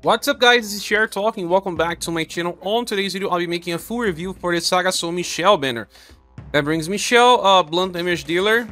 What's up guys, this is ScherBR talking. Welcome back to my channel. On today's video, I'll be making a full review for the SaGa Soul Banner. That brings Michelle, a blunt damage dealer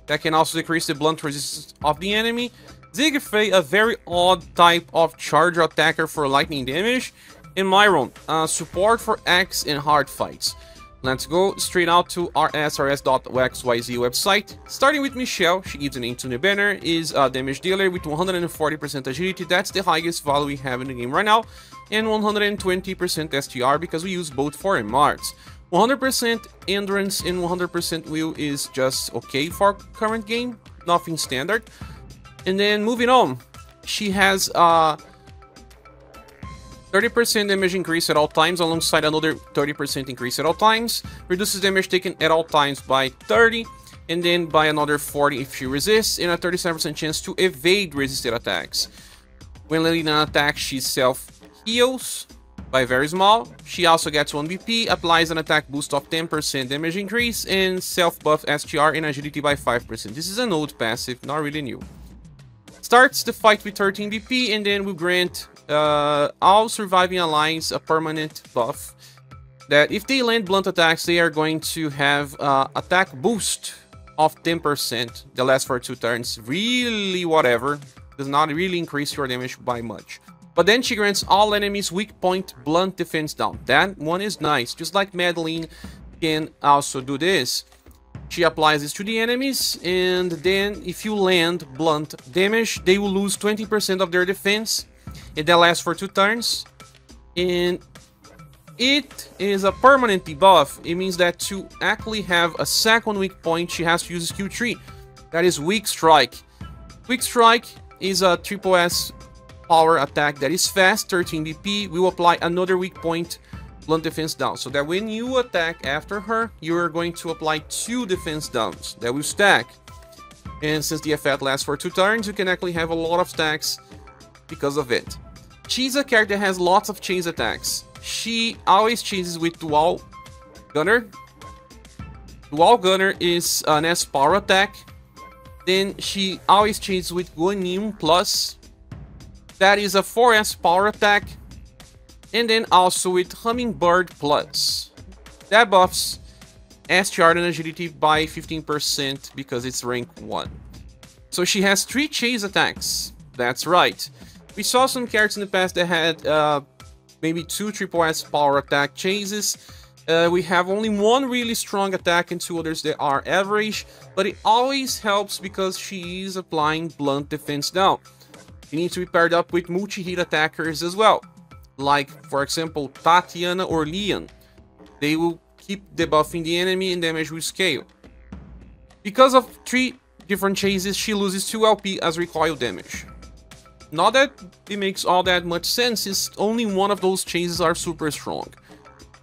that can also decrease the blunt resistance of the enemy. Sigfrei, a very odd type of charger attacker for lightning damage. And Myron, support for axe and hard fights. Let's go straight out to rsrs.xyz website. Starting with Michelle, she gives a name to the banner, is a damage dealer with 140% agility. That's the highest value we have in the game right now. And 120% STR because we use both for MRs. 100% endurance and 100% will is just okay for current game, nothing standard. And then moving on, she has 30% damage increase at all times, alongside another 30% increase at all times. Reduces damage taken at all times by 30, and then by another 40 if she resists, and a 37% chance to evade resisted attacks. When leading an attack, she self-heals by very small. She also gets 1 BP, applies an attack boost of 10% damage increase, and self-buff STR and agility by 5%. This is an old passive, not really new. Starts the fight with 13 BP, and then will grant all surviving allies a permanent buff that if they land blunt attacks, they are going to have attack boost of 10% that lasts for 2 turns. Really whatever, does not really increase your damage by much. But then she grants all enemies weak point blunt defense down. That one is nice, just like Madeline can also do this. She applies this to the enemies, and then if you land blunt damage, they will lose 20% of their defense. And that lasts for 2 turns, and it is a permanent debuff. It means that to actually have a second weak point, she has to use skill 3. That is Weak Strike. Weak Strike is a triple S power attack that is fast, 13 BP. We will apply another weak point blunt defense down, so that when you attack after her, you are going to apply 2 defense downs that will stack. And since the effect lasts for 2 turns, you can actually have a lot of stacks because of it. She's a character that has lots of chase attacks. She always chases with Dual Gunner. Dual Gunner is an S power attack. Then she always chases with Guanyin Plus. That is a 4S power attack. And then also with Hummingbird Plus. That buffs STR and agility by 15% because it's rank 1. So she has 3 chase attacks. That's right. We saw some characters in the past that had maybe 2 triple S power attack chases. We have only 1 really strong attack and 2 others that are average, but it always helps because she is applying blunt defense down. You need to be paired up with multi-hit attackers as well, like for example Tatiana or Leon. They will keep debuffing the enemy and damage will scale. Because of 3 different chases, she loses 2 LP as recoil damage. Not that it makes all that much sense, since only one of those chases are super strong.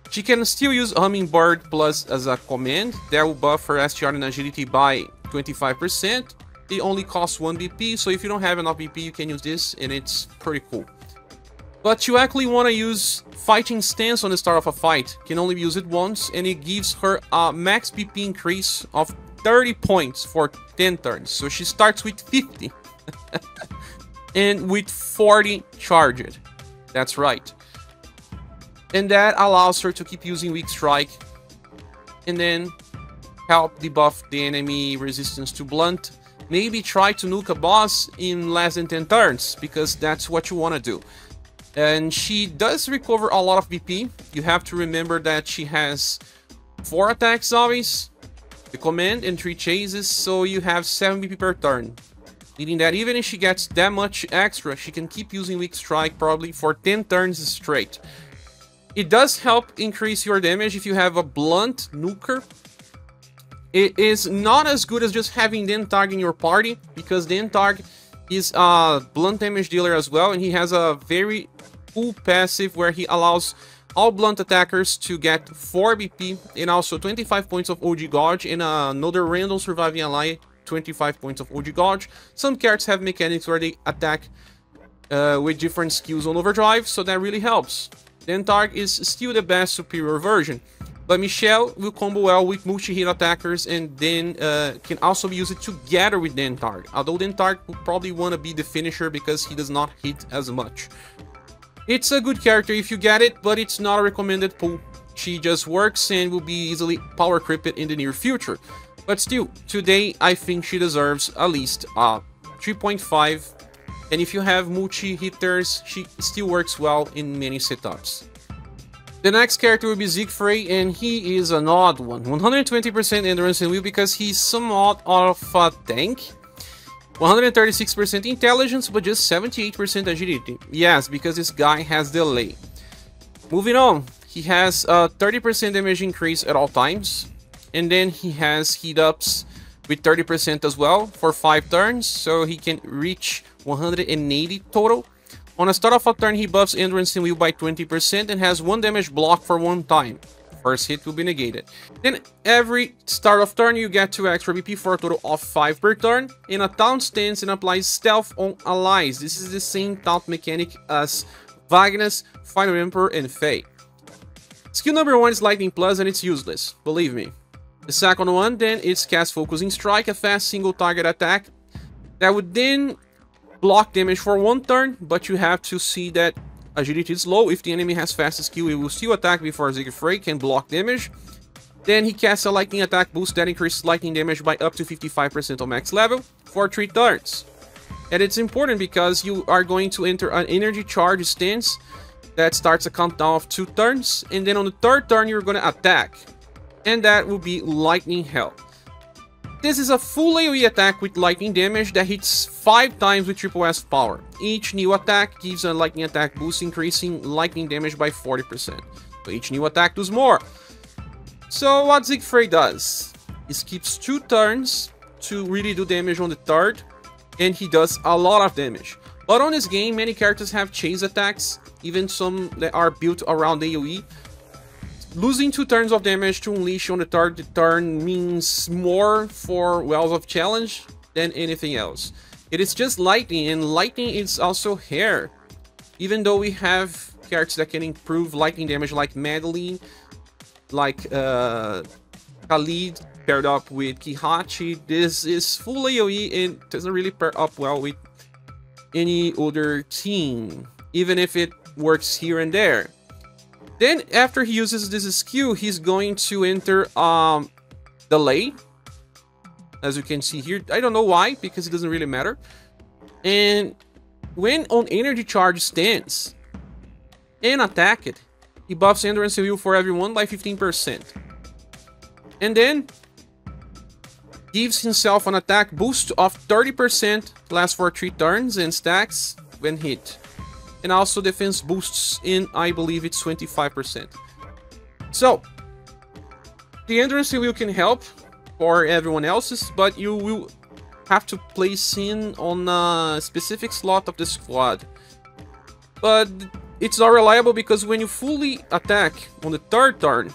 She can still use Hummingbird Plus as a command that will buff her STR and agility by 25%. It only costs 1 BP, so if you don't have enough BP, you can use this, and it's pretty cool. But you actually want to use Fighting Stance on the start of a fight. You can only use it once, and it gives her a max BP increase of 30 points for 10 turns. So she starts with 50. And with 40 charged. That's right. And that allows her to keep using Weak Strike. And then help debuff the enemy resistance to blunt. Maybe try to nuke a boss in less than 10 turns, because that's what you want to do. And she does recover a lot of BP. You have to remember that she has 4 attacks always, the command, and 3 chases, so you have 7 BP per turn. Meaning that even if she gets that much extra, she can keep using Weak Strike probably for 10 turns straight. It does help increase your damage if you have a blunt nuker. It is not as good as just having Dentag in your party, because Dentag is a blunt damage dealer as well, and he has a very cool passive where he allows all blunt attackers to get 4 BP and also 25 points of OG Gouge and another random surviving ally 25 points of OG Gouge. Some characters have mechanics where they attack with different skills on overdrive, so that really helps. Dentag is still the best superior version, but Michelle will combo well with multi-hit attackers, and then can also be used together with Dentag, although Dentag will probably want to be the finisher because he does not hit as much. It's a good character if you get it, but it's not a recommended pull. She just works and will be easily power creeped in the near future. But still, today I think she deserves at least 3.5. And if you have multi-hitters, she still works well in many setups. The next character will be Sigfrei, and he is an odd one. 120% endurance and will because he's somewhat of a tank. 136% intelligence, but just 78% agility. Yes, because this guy has delay. Moving on, he has a 30% damage increase at all times. And then he has heat ups with 30% as well for 5 turns, so he can reach 180 total. On the start of a turn, he buffs endurance and will by 20% and has 1 damage block for 1 time. First hit will be negated. Then every start of turn, you get 2 extra BP for a total of 5 per turn. In a taunt stance and applies stealth on allies. This is the same taunt mechanic as Wagner's, Final Emperor, and Faye. Skill number 1 is Lightning Plus and it's useless, believe me. The second one then is Cast Focusing Strike, a fast single target attack that would then block damage for 1 turn, but you have to see that agility is low. If the enemy has fast skill, it will still attack before Sigfrei can block damage. Then he casts a lightning attack boost that increases lightning damage by up to 55% on max level for 3 turns. And it's important because you are going to enter an energy charge stance that starts a countdown of 2 turns, and then on the 3rd turn you're going to attack, and that will be Lightning Hell. This is a full AoE attack with lightning damage that hits 5 times with triple S power. Each new attack gives a lightning attack boost, increasing lightning damage by 40%. So each new attack does more. So what Sigfrei does is keeps 2 turns to really do damage on the 3rd, and he does a lot of damage. But on this game, many characters have chase attacks, even some that are built around AoE. Losing 2 turns of damage to unleash on the 3rd turn means more for Wells of Challenge than anything else. It is just lightning, and lightning is also hair. Even though we have characters that can improve lightning damage like Madeline, like Khalid paired up with Kihachi, this is full AoE and doesn't really pair up well with any other team, even if it works here and there. Then after he uses this skill, he's going to enter delay, as you can see here. I don't know why, because it doesn't really matter. And when on energy charge stance and attack it, he buffs endurance and will for everyone by 15%. And then gives himself an attack boost of 30%, lasts for 3 turns and stacks when hit. And also defense boosts in, I believe it's 25%. So, the endurance wheel can help for everyone else's, but you will have to place in on a specific slot of the squad. But it's not reliable because when you fully attack on the 3rd turn,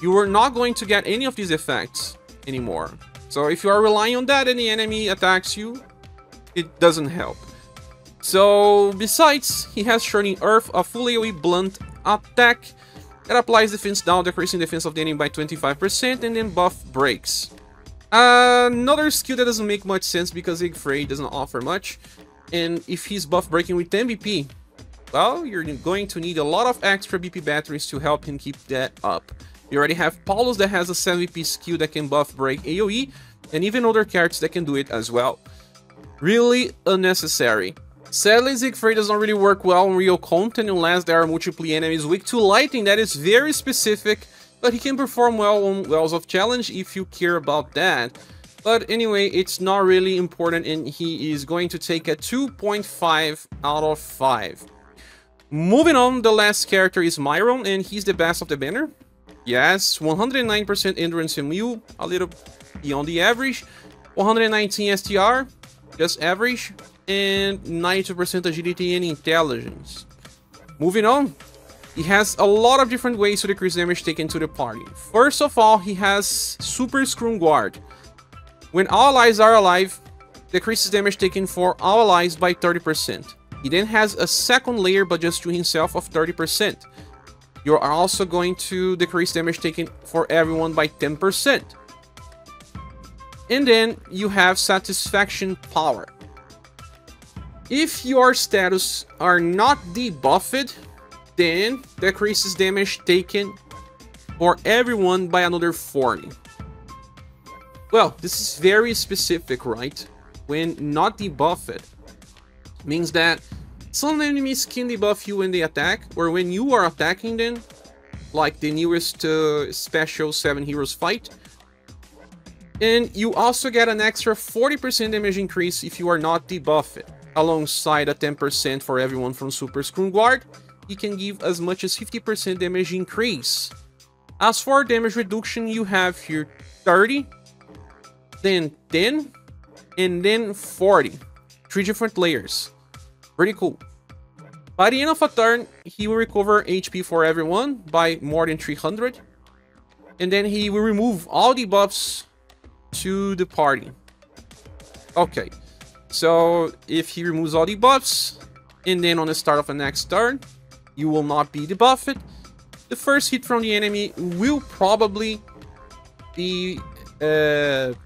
you are not going to get any of these effects anymore. So if you are relying on that and the enemy attacks you, it doesn't help. So, besides, he has Churning Earth, a full AoE blunt attack that applies defense down, decreasing defense of the enemy by 25%, and then buff breaks. Another skill that doesn't make much sense because Sigfrei doesn't offer much, and if he's buff breaking with 10 BP, well, you're going to need a lot of extra BP batteries to help him keep that up. You already have Paulus that has a 7 BP skill that can buff break AoE, and even other characters that can do it as well. Really unnecessary. Sadly, Sigfrei does not really work well on real content unless there are multiple enemies weak to lightning. That is very specific, but he can perform well on Wells of Challenge if you care about that. But anyway, it's not really important, and he is going to take a 2.5 out of 5. Moving on, the last character is Myron, and he's the best of the banner. Yes, 109% endurance and will, a little beyond the average. 119 STR, just average. And 92% agility and intelligence. Moving on, he has a lot of different ways to decrease damage taken to the party. First of all, he has Super Scrum Guard. When all allies are alive, decreases damage taken for all allies by 30%. He then has a second layer, but just to himself, of 30%. You are also going to decrease damage taken for everyone by 10%. And then you have Satisfaction Power. If your status are not debuffed, then decreases damage taken for everyone by another 40. Well, this is very specific, right? When not debuffed, means that some enemies can debuff you when they attack, or when you are attacking them, like the newest special 7 heroes fight. And you also get an extra 40% damage increase if you are not debuffed, alongside a 10% for everyone from Super Scroll Guard. You can give as much as 50% damage increase. As for damage reduction, you have here 30, then 10, and then 40. 3 different layers. Pretty cool. By the end of a turn, he will recover HP for everyone by more than 300. And then he will remove all debuffs to the party. Okay, so if he removes all debuffs, and then on the start of the next turn, you will not be debuffed, the first hit from the enemy will probably be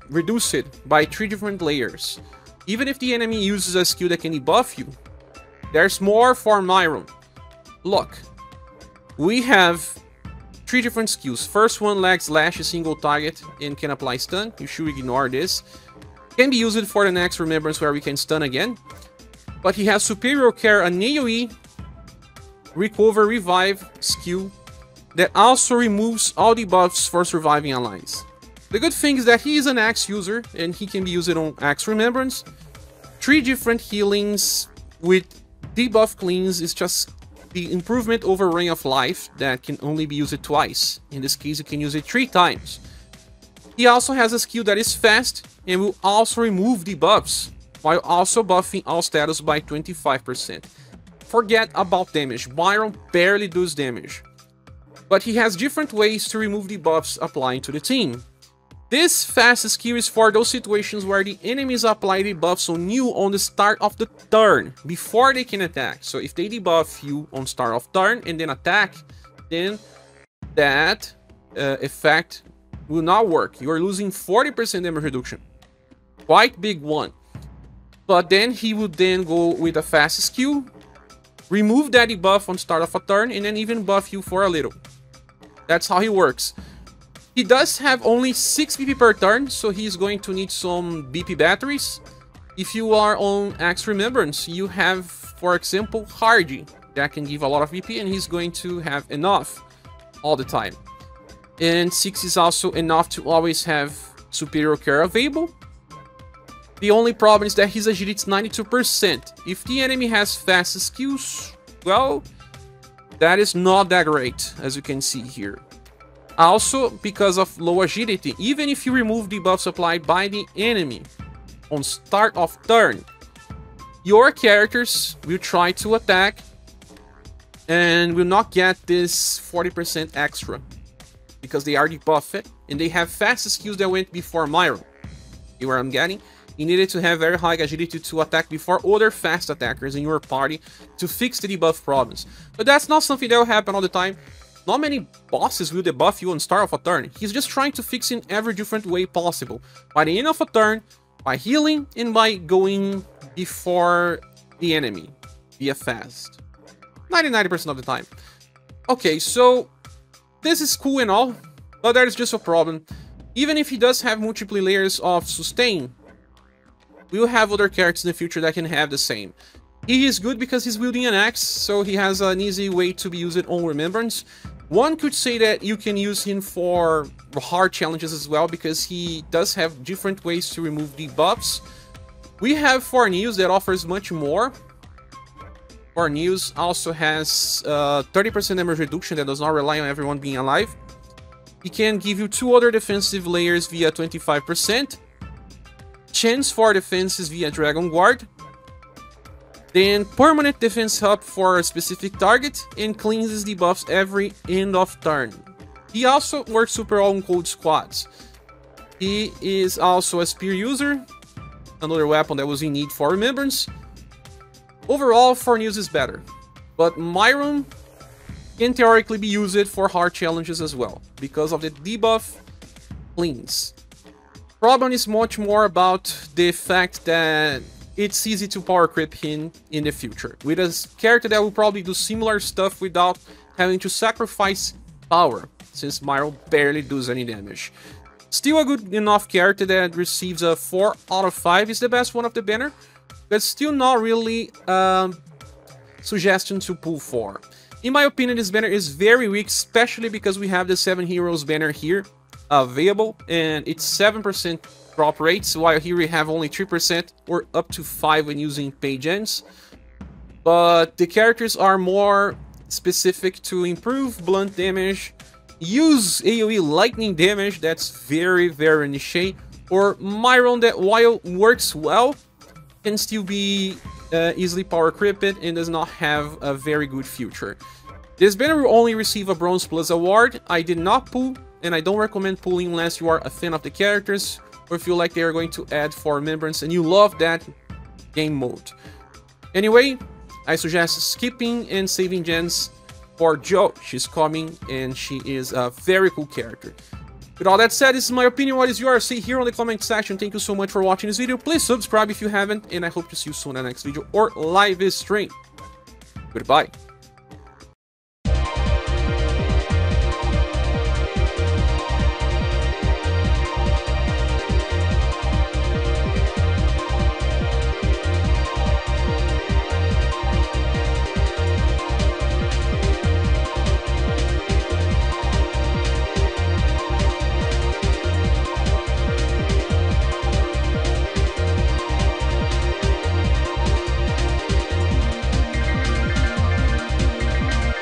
reduced by 3 different layers. Even if the enemy uses a skill that can debuff you, there's more for Myron. Look, we have 3 different skills. First one, leg slash, a single target and can apply stun. You should ignore this. Can be used for the next remembrance where we can stun again. But he has Superior Care, an AOE recover revive skill that also removes all debuffs for surviving allies. The good thing is that he is an axe user and he can be used on axe remembrance. 3 different healings with debuff cleans is just the improvement over Ring of Life that can only be used twice. In this case, you can use it 3 times. He also has a skill that is fast and will also remove debuffs, while also buffing all status by 25%. Forget about damage, Myron barely does damage. But he has different ways to remove debuffs applying to the team. This fast skill is for those situations where the enemies apply debuffs on you on the start of the turn, before they can attack. So if they debuff you on start of turn and then attack, then that effect will not work. You are losing 40% damage reduction. Quite big one. But then he would then go with a fast skill, remove that debuff on start of a turn, and then even buff you for a little. That's how he works. He does have only 6 BP per turn, so he's going to need some BP batteries. If you are on Axe Remembrance, you have, for example, Hardy, that can give a lot of BP, and he's going to have enough all the time. And 6 is also enough to always have Superior Care available. The only problem is that his agility is 92%. If the enemy has fast skills, well, that is not that great, as you can see here. Also, because of low agility, even if you remove debuffs applied by the enemy on start of turn, your characters will try to attack and will not get this 40% extra because they are debuffed and they have fast skills that went before Myron. See where I'm getting? You needed to have very high agility to attack before other fast attackers in your party to fix the debuff problems. But that's not something that will happen all the time. Not many bosses will debuff you on start of a turn. He's just trying to fix in every different way possible. By the end of a turn, by healing, and by going before the enemy via fast. 99% of the time. Okay, so this is cool and all, but there's just a problem. Even if he does have multiple layers of sustain, we'll have other characters in the future that can have the same. He is good because he's wielding an axe, so he has an easy way to be used on Remembrance. One could say that you can use him for hard challenges as well, because he does have different ways to remove debuffs. We have for News that offers much more. For News also has 30% damage reduction that does not rely on everyone being alive. He can give you 2 other defensive layers via 25%. Chance for defenses via Dragon Guard. Then permanent defense hub for a specific target and cleanses debuffs every end of turn. He also works super well on cold squads. He is also a spear user, another weapon that was in need for Remembrance. Overall, Fornews is better, but Myron can theoretically be used for hard challenges as well, because of the debuff cleans. Problem is much more about the fact that it's easy to power creep him in the future, with a character that will probably do similar stuff without having to sacrifice power, since Myron barely does any damage. Still a good enough character that receives a 4 out of 5, is the best one of the banner, but still not really suggestion to pull for. In my opinion, this banner is very weak, especially because we have the 7 heroes banner here available, and it's 7% drop rates, while here we have only 3% or up to 5 when using page ends. But the characters are more specific to improve blunt damage, use AOE Lightning damage, that's very niche, or Myron that, while works well, can still be easily power creeped and does not have a very good future. This banner will only receive a Bronze Plus award. I did not pull, and I don't recommend pulling unless you are a fan of the characters, or feel like they are going to add for remembrance and you love that game mode. Anyway, I suggest skipping and saving gens for Jo. She's coming and she is a very cool character. With all that said, this is my opinion. What is yours? See here on the comment section. Thank you so much for watching this video. Please subscribe if you haven't, and I hope to see you soon in the next video or live stream. Goodbye.